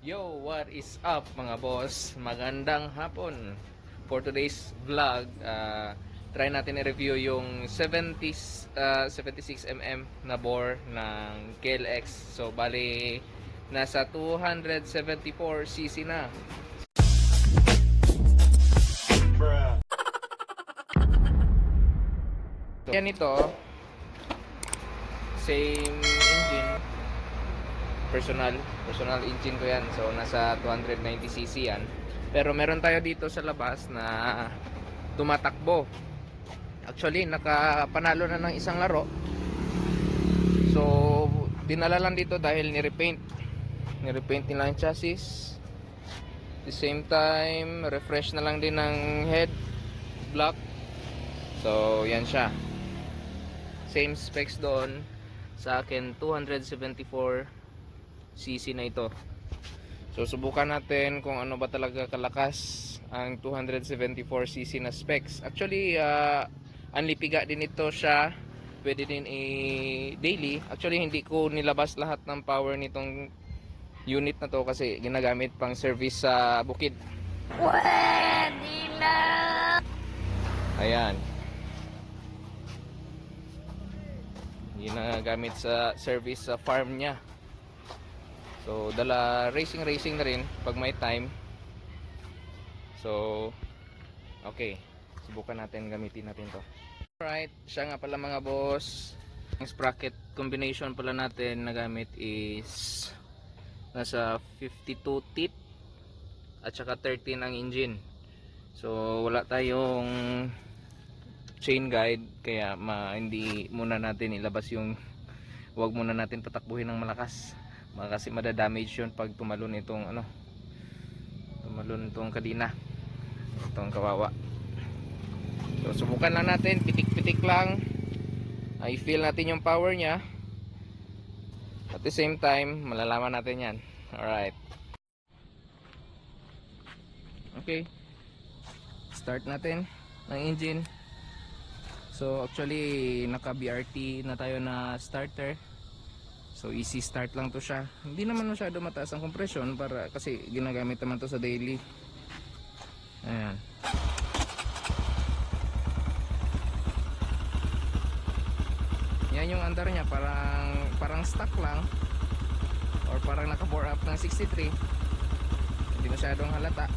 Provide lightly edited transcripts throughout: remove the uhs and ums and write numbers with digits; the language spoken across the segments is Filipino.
Yo, what is up mga boss? Magandang hapon. For today's vlog, try natin i-review yung 76mm na bore ng KLX. So, bali, nasa 274cc na. So, yan ito. Same engine. Personal engine ko yan. So nasa 290cc yan. Pero meron tayo dito sa labas na tumatakbo. Actually nakapanalo na ng isang laro. So dinala lang dito dahil nirepaint nila yung chassis. At the same time refresh na lang din ng head block. So yan siya. Same specs doon. Sa akin 274cc na ito. So subukan natin kung ano ba talaga kalakas ang 274cc na specs. Actually anlipiga din ito siya. Pwede din daily. Actually hindi ko nilabas lahat ng power nitong unit na to kasi ginagamit pang service sa bukid. Pwede na! Ayan, ginagamit sa service sa farm niya. So dala racing na rin pag may time. So okay, subukan natin, gamitin natin to. Alright, siya nga pala mga boss. Ang sprocket combination pala natin na gamit is nasa 52 teeth at saka 13 ang engine. So wala tayong chain guide kaya hindi muna natin ilabas yung, wag muna natin patakbuhin ng malakas kasi madadamage yun pag tumalon itong tumalon itong kadina, itong kawawa. So subukan lang natin, pitik lang, i-feel natin yung power nya, at the same time malalaman natin yan. Alright, okay, start natin ng engine. So actually naka BRT na tayo na starter. So easy start lang to siya. Hindi naman masyado mataas ang compression para kasi ginagamit naman to sa daily. Ayan. Yan yung andar niya, parang stock lang or parang naka-bore up ng 63. Hindi masyadong halata.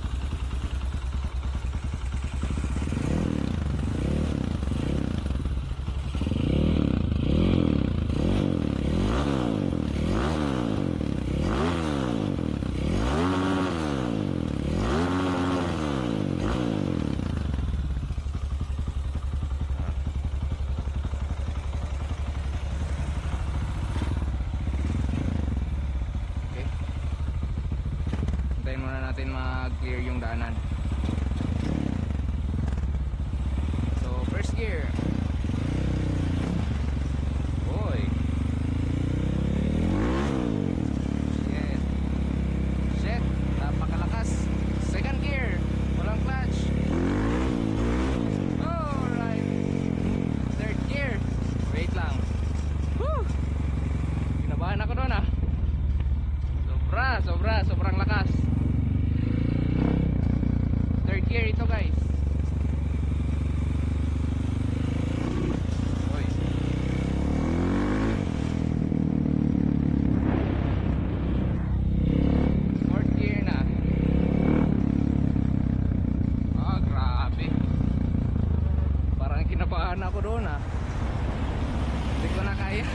Hintayin muna natin mag-clear yung daanan. So first gear. Boy. Yeah. Shit, napakalakas. Second gear, walang clutch. Alright. Third gear. Wait lang. Woo! Kinabahan ako doon sobrang lakas. Third gear ito guys. Oy. Fourth gear na. Grabe. Parang kinabahan ako doon Hindi ko na kaya.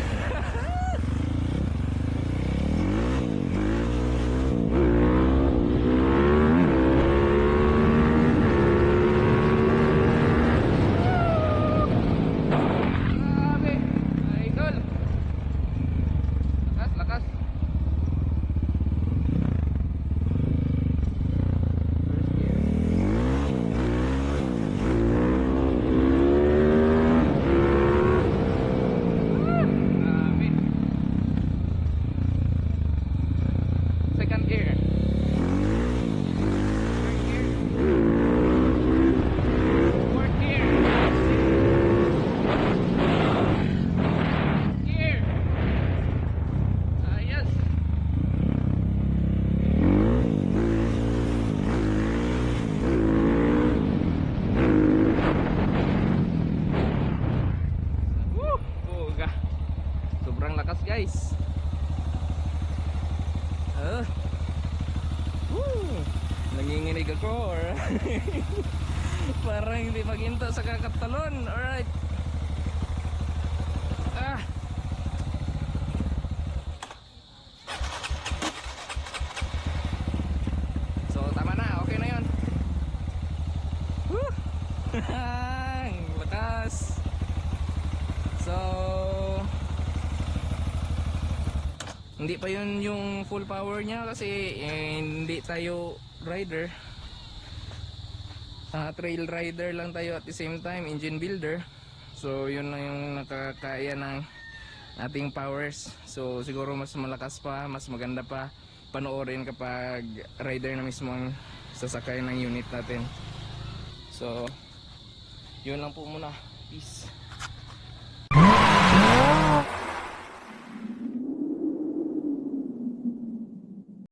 nanginginig ako or parang hindi maginto sa kakatalon. Alright. Ah. So tama na, okay na yun. Woo! Lakas. So hindi pa yun yung full power niya kasi hindi tayo rider. Trail rider lang tayo at the same time engine builder. So yun lang yung nakakaya ng ating powers. So siguro mas malakas pa, mas maganda pa panoorin kapag rider na mismo ang sasakay ng unit natin. So yun lang po muna. Peace.